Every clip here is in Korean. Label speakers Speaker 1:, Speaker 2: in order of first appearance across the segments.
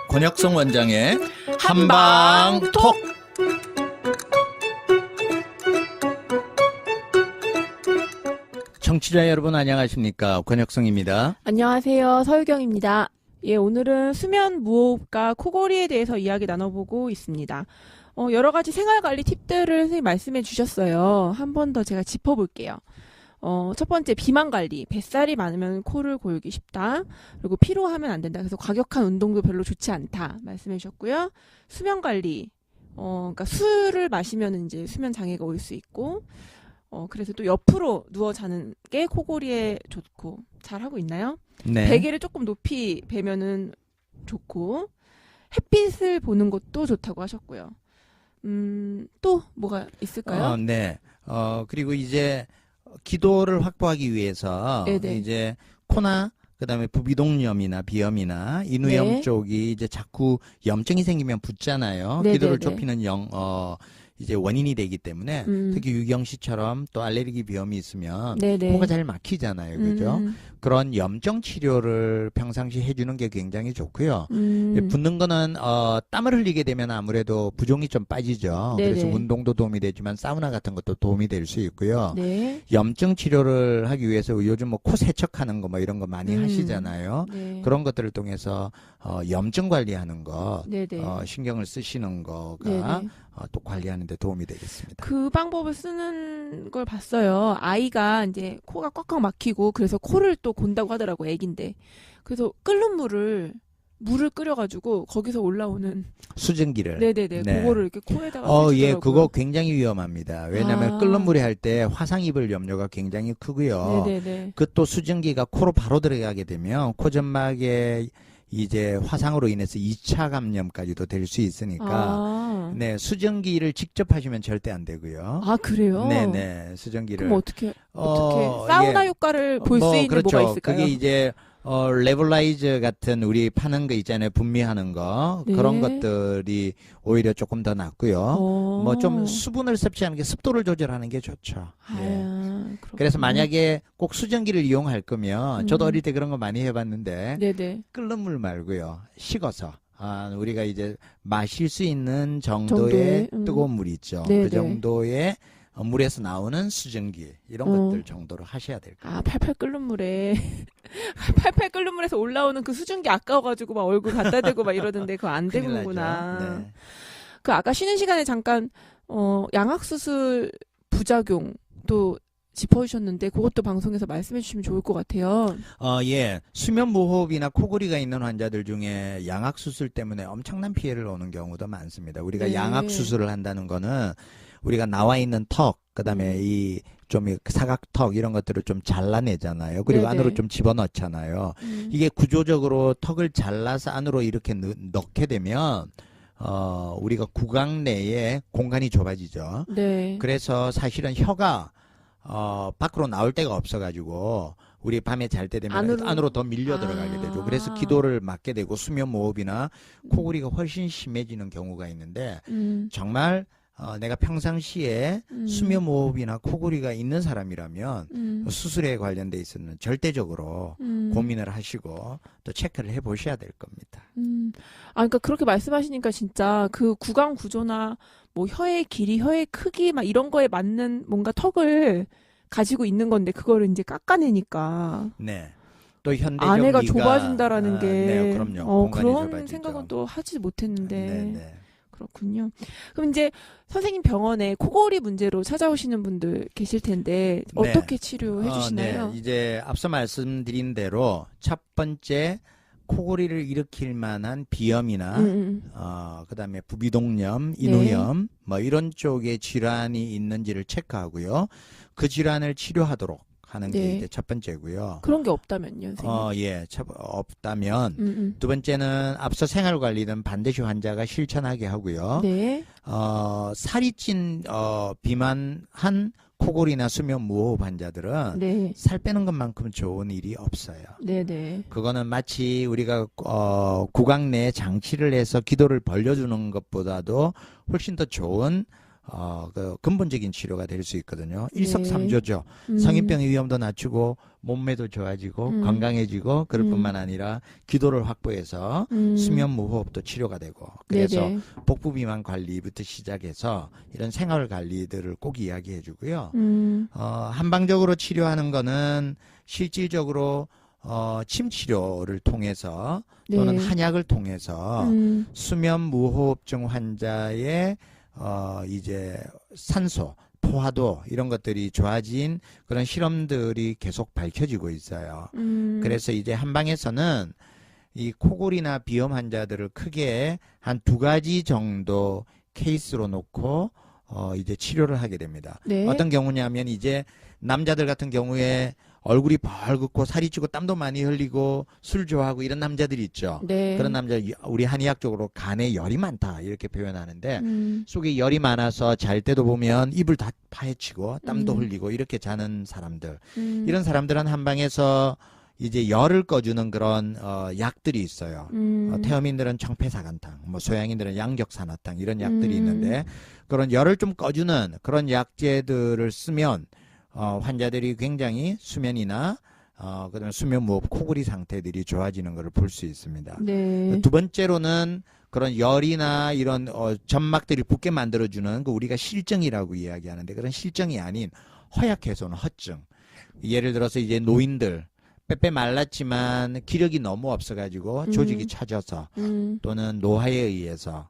Speaker 1: 권혁성 원장의 한방톡. 청취자 여러분 안녕하십니까? 권혁성입니다.
Speaker 2: 안녕하세요. 서유경입니다. 예, 오늘은 수면 무호흡과 코골이에 대해서 이야기 나눠보고 있습니다. 여러 가지 생활관리 팁들을 선생님 말씀해 주셨어요. 한 번 더 제가 짚어볼게요. 첫 번째, 비만 관리. 뱃살이 많으면 코를 골기 쉽다. 그리고 피로하면 안 된다. 그래서 과격한 운동도 별로 좋지 않다. 말씀해 주셨고요. 수면 관리. 그러니까 술을 마시면 이제 수면 장애가 올 수 있고, 그래서 또 옆으로 누워 자는 게 코골이에 좋고, 잘 하고 있나요?
Speaker 1: 네.
Speaker 2: 베개를 조금 높이 베면은 좋고, 햇빛을 보는 것도 좋다고 하셨고요. 또 뭐가 있을까요?
Speaker 1: 네. 그리고 이제 기도를 확보하기 위해서
Speaker 2: 네네.
Speaker 1: 이제 코나 그다음에 부비동염이나 비염이나 인후염
Speaker 2: 네.
Speaker 1: 쪽이 이제 자꾸 염증이 생기면 붓잖아요.
Speaker 2: 네네네.
Speaker 1: 기도를 좁히는 이제 원인이 되기 때문에 특히 유경 씨처럼 또 알레르기 비염이 있으면
Speaker 2: 네네.
Speaker 1: 코가 잘 막히잖아요. 그죠? 그런 염증 치료를 평상시 해주는 게 굉장히 좋고요. 붓는 거는 땀을 흘리게 되면 아무래도 부종이 좀 빠지죠.
Speaker 2: 네네.
Speaker 1: 그래서 운동도 도움이 되지만 사우나 같은 것도 도움이 될 수 있고요.
Speaker 2: 네.
Speaker 1: 염증 치료를 하기 위해서 요즘 뭐 코 세척하는 거 뭐 이런 거 많이 하시잖아요.
Speaker 2: 네.
Speaker 1: 그런 것들을 통해서 염증 관리하는 거,
Speaker 2: 네네.
Speaker 1: 신경을 쓰시는 거가
Speaker 2: 네네.
Speaker 1: 또 관리하는 데 도움이 되겠습니다.
Speaker 2: 그 방법을 쓰는 걸 봤어요. 아이가 이제 코가 꽉꽉 막히고 그래서 코를 또 곤다고 하더라고, 애긴데. 그래서 끓는 물을 끓여가지고 거기서 올라오는
Speaker 1: 수증기를.
Speaker 2: 네네네.
Speaker 1: 네.
Speaker 2: 그거를 이렇게 코에다가
Speaker 1: 예,
Speaker 2: 쓰시더라고요.
Speaker 1: 그거 굉장히 위험합니다. 왜냐하면 끓는 물에 할 때 화상 입을 염려가 굉장히 크고요.
Speaker 2: 네네네.
Speaker 1: 그 또 수증기가 코로 바로 들어가게 되면 코점막에 이제 화상으로 인해서 2차 감염까지도 될 수 있으니까 네, 수증기를 직접 하시면 절대 안 되고요.
Speaker 2: 아, 그래요?
Speaker 1: 네네, 수증기를.
Speaker 2: 그럼 어떻게 사우나
Speaker 1: 예.
Speaker 2: 효과를 볼 수 있는
Speaker 1: 그렇죠.
Speaker 2: 뭐가 있을까요?
Speaker 1: 그게 이제 레볼라이즈 같은 우리 파는 거 있잖아요. 분미하는 거.
Speaker 2: 네.
Speaker 1: 그런 것들이 오히려 조금 더 낫고요. 뭐 좀 수분을 섭취하는 게 습도를 조절하는 게 좋죠. 예.
Speaker 2: 그렇구나.
Speaker 1: 그래서 만약에 꼭 수증기를 이용할 거면 저도 어릴 때 그런 거 많이 해봤는데
Speaker 2: 네네.
Speaker 1: 끓는 물 말고요. 식어서 우리가 이제 마실 수 있는
Speaker 2: 정도의,
Speaker 1: 정도의 뜨거운 물이 있죠.
Speaker 2: 네네.
Speaker 1: 그 정도의 물에서 나오는 수증기 이런 것들 정도로 하셔야 될 거예요.
Speaker 2: 팔팔 끓는 물에 팔팔 끓는 물에서 올라오는 그 수증기 아까워가지고 막 얼굴 갖다 대고 막 이러던데 그거 안
Speaker 1: 큰일
Speaker 2: 되는구나.
Speaker 1: 나죠. 네.
Speaker 2: 그 아까 쉬는 시간에 잠깐 양악수술 부작용도 짚어주셨는데 그것도 방송에서 말씀해 주시면 좋을 것 같아요.
Speaker 1: 예. 수면 무호흡이나 코골이가 있는 환자들 중에 양악 수술 때문에 엄청난 피해를 오는 경우도 많습니다. 우리가
Speaker 2: 네.
Speaker 1: 양악 수술을 한다는 거는 우리가 나와 있는 턱, 그다음에 이 좀 사각턱 이런 것들을 좀 잘라내잖아요. 그리고
Speaker 2: 네네.
Speaker 1: 안으로 좀 집어넣잖아요. 이게 구조적으로 턱을 잘라서 안으로 이렇게 넣게 되면 우리가 구강 내에 공간이 좁아지죠.
Speaker 2: 네.
Speaker 1: 그래서 사실은 혀가 밖으로 나올 데가 없어가지고 우리 밤에 잘 때 되면 안으로 더 밀려 들어가게 되죠. 그래서 기도를 막게 되고 수면 무호흡이나 코골이가 훨씬 심해지는 경우가 있는데 정말 내가 평상시에 수면 무호흡이나 코골이가 있는 사람이라면 수술에 관련돼 있어서는 절대적으로 고민을 하시고 또 체크를 해보셔야 될 겁니다.
Speaker 2: 그러니까 그렇게 말씀하시니까 진짜 그 구강 구조나 뭐 혀의 길이, 혀의 크기 막 이런 거에 맞는 뭔가 턱을 가지고 있는 건데 그거를 이제 깎아내니까
Speaker 1: 네. 또 현대적
Speaker 2: 안에가
Speaker 1: 미가,
Speaker 2: 좁아진다라는 게
Speaker 1: 네, 그럼요. 공간이
Speaker 2: 그런
Speaker 1: 좁아지죠.
Speaker 2: 생각은 또 하지 못했는데
Speaker 1: 네.
Speaker 2: 그렇군요. 그럼 이제 선생님 병원에 코골이 문제로 찾아오시는 분들 계실 텐데
Speaker 1: 네.
Speaker 2: 어떻게 치료해 주시나요?
Speaker 1: 네. 이제 앞서 말씀드린 대로 첫 번째 코골이를 일으킬 만한 비염이나 그다음에 부비동염, 인후염 뭐 이런 쪽의 질환이 있는지를 체크하고요. 그 질환을 치료하도록 하는 게
Speaker 2: 네.
Speaker 1: 이제 첫 번째고요.
Speaker 2: 그런 게 없다면요, 선생님?
Speaker 1: 예, 없다면 두 번째는 앞서 생활관리는 반드시 환자가 실천하게 하고요.
Speaker 2: 네.
Speaker 1: 살이 찐 비만한 코골이나 수면 무호흡 환자들은
Speaker 2: 네.
Speaker 1: 살 빼는 것만큼 좋은 일이 없어요.
Speaker 2: 네네.
Speaker 1: 그거는 마치 우리가 구강 내에 장치를 해서 기도를 벌려주는 것보다도 훨씬 더 좋은 그 근본적인 치료가 될 수 있거든요.
Speaker 2: 네.
Speaker 1: 일석삼조죠. 성인병의 위험도 낮추고 몸매도 좋아지고 건강해지고 그럴 뿐만 아니라 기도를 확보해서 수면 무호흡도 치료가 되고 그래서
Speaker 2: 네네.
Speaker 1: 복부 비만 관리부터 시작해서 이런 생활 관리들을 꼭 이야기해 주고요. 한방적으로 치료하는 거는 실질적으로 침 치료를 통해서 또는
Speaker 2: 네.
Speaker 1: 한약을 통해서 수면 무호흡증 환자의 이제 산소, 포화도 이런 것들이 좋아진 그런 실험들이 계속 밝혀지고 있어요. 그래서 이제 한방에서는 이 코골이나 비염 환자들을 크게 한 2가지 정도 케이스로 놓고 이제 치료를 하게 됩니다.
Speaker 2: 네.
Speaker 1: 어떤 경우냐면 이제 남자들 같은 경우에 얼굴이 벌겋고 살이 찌고 땀도 많이 흘리고 술 좋아하고 이런 남자들이 있죠.
Speaker 2: 네.
Speaker 1: 그런 남자 우리 한의학적으로 간에 열이 많다 이렇게 표현하는데 속에 열이 많아서 잘 때도 보면 입을 다 파헤치고 땀도 흘리고 이렇게 자는 사람들 이런 사람들은 한방에서 이제 열을 꺼주는 그런 약들이 있어요. 태어민들은 청패사간탕, 뭐 소양인들은 양적산화탕 이런 약들이 있는데 그런 열을 좀 꺼주는 그런 약재들을 쓰면 환자들이 굉장히 수면이나 그다음에 수면 무호흡 코골이 상태들이 좋아지는 것을 볼 수 있습니다.
Speaker 2: 네.
Speaker 1: 두 번째로는 그런 열이나 이런 점막들이 붓게 만들어주는 그 우리가 실정이라고 이야기하는데 그런 실정이 아닌 허약 해소는 허증. 예를 들어서 이제 노인들 빼빼 말랐지만 기력이 너무 없어가지고 조직이 처져서 또는 노화에 의해서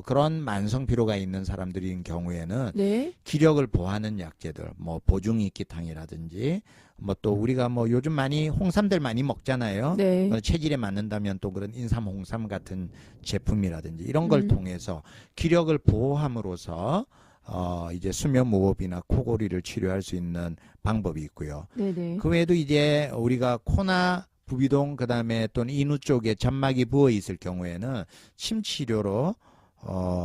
Speaker 1: 그런 만성 피로가 있는 사람들인 경우에는
Speaker 2: 네.
Speaker 1: 기력을 보하는 약재들, 뭐 보중이끼탕이라든지, 뭐 또 우리가 뭐 요즘 많이 홍삼들 많이 먹잖아요.
Speaker 2: 네.
Speaker 1: 체질에 맞는다면 또 그런 인삼, 홍삼 같은 제품이라든지 이런 걸 통해서 기력을 보호함으로써 이제 수면 무호흡이나 코골이를 치료할 수 있는 방법이 있고요.
Speaker 2: 네네.
Speaker 1: 그 외에도 이제 우리가 코나 부비동 그다음에 또는 인후 쪽에 점막이 부어 있을 경우에는 침 치료로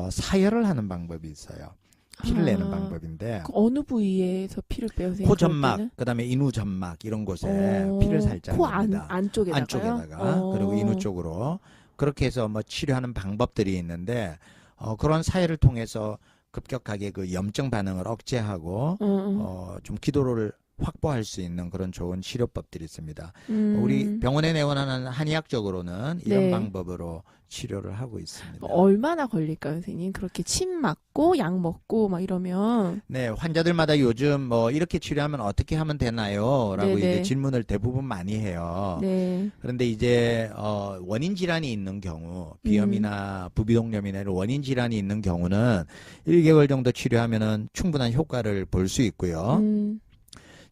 Speaker 1: 사혈을 하는 방법이 있어요. 피를 내는 방법인데
Speaker 2: 그 어느 부위에서 피를 빼세요?
Speaker 1: 코 점막 그다음에 인후 점막 이런 곳에 피를 살짝
Speaker 2: 코
Speaker 1: 냅니다.
Speaker 2: 안쪽에다가요?
Speaker 1: 안쪽에다가 그리고 인후 쪽으로 그렇게 해서 뭐 치료하는 방법들이 있는데 그런 사혈을 통해서 급격하게 그 염증 반응을 억제하고 좀 기도를 확보할 수 있는 그런 좋은 치료법들이 있습니다. 우리 병원에 내원하는 한의학적으로는 이런
Speaker 2: 네.
Speaker 1: 방법으로 치료를 하고 있습니다.
Speaker 2: 얼마나 걸릴까요, 선생님? 그렇게 침 맞고 약 먹고 막 이러면.
Speaker 1: 네, 환자들마다 요즘 뭐 이렇게 치료하면 어떻게 하면 되나요? 라고
Speaker 2: 네네.
Speaker 1: 이제 질문을 대부분 많이 해요.
Speaker 2: 네.
Speaker 1: 그런데 이제 원인 질환이 있는 경우 비염이나 부비동염이나 이런 원인 질환이 있는 경우는 1개월 정도 치료하면은 충분한 효과를 볼 수 있고요.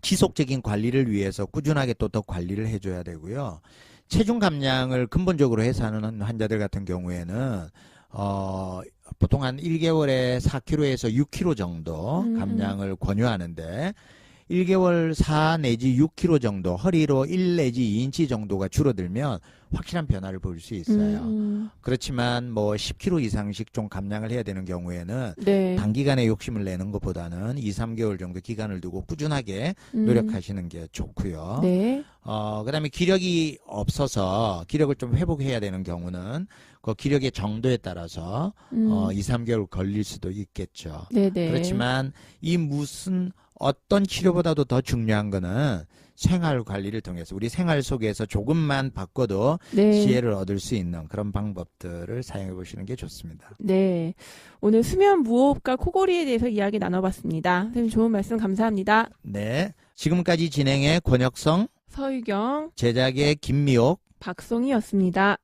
Speaker 1: 지속적인 관리를 위해서 꾸준하게 또 더 관리를 해줘야 되고요. 체중 감량을 근본적으로 해서 하는 환자들 같은 경우에는 보통 한 1개월에 4kg에서 6kg 정도 감량을 권유하는데 1개월 4 내지 6kg 정도 허리로 1 내지 2인치 정도가 줄어들면 확실한 변화를 볼 수 있어요. 그렇지만 뭐 10kg 이상씩 좀 감량을 해야 되는 경우에는
Speaker 2: 네.
Speaker 1: 단기간에 욕심을 내는 것보다는 2, 3개월 정도 기간을 두고 꾸준하게 노력하시는 게 좋고요.
Speaker 2: 네.
Speaker 1: 그다음에 기력이 없어서 기력을 좀 회복해야 되는 경우는 그 기력의 정도에 따라서 2, 3개월 걸릴 수도 있겠죠.
Speaker 2: 네네.
Speaker 1: 그렇지만 이 무슨 어떤 치료보다도 더 중요한 거는 생활 관리를 통해서 우리 생활 속에서 조금만 바꿔도
Speaker 2: 네.
Speaker 1: 지혜를 얻을 수 있는 그런 방법들을 사용해 보시는 게 좋습니다.
Speaker 2: 네. 오늘 수면 무호흡과 코골이에 대해서 이야기 나눠봤습니다. 선생님 좋은 말씀 감사합니다.
Speaker 1: 네. 지금까지 진행의 권혁성,
Speaker 2: 서유경,
Speaker 1: 제작의 김미옥,
Speaker 2: 박송이었습니다.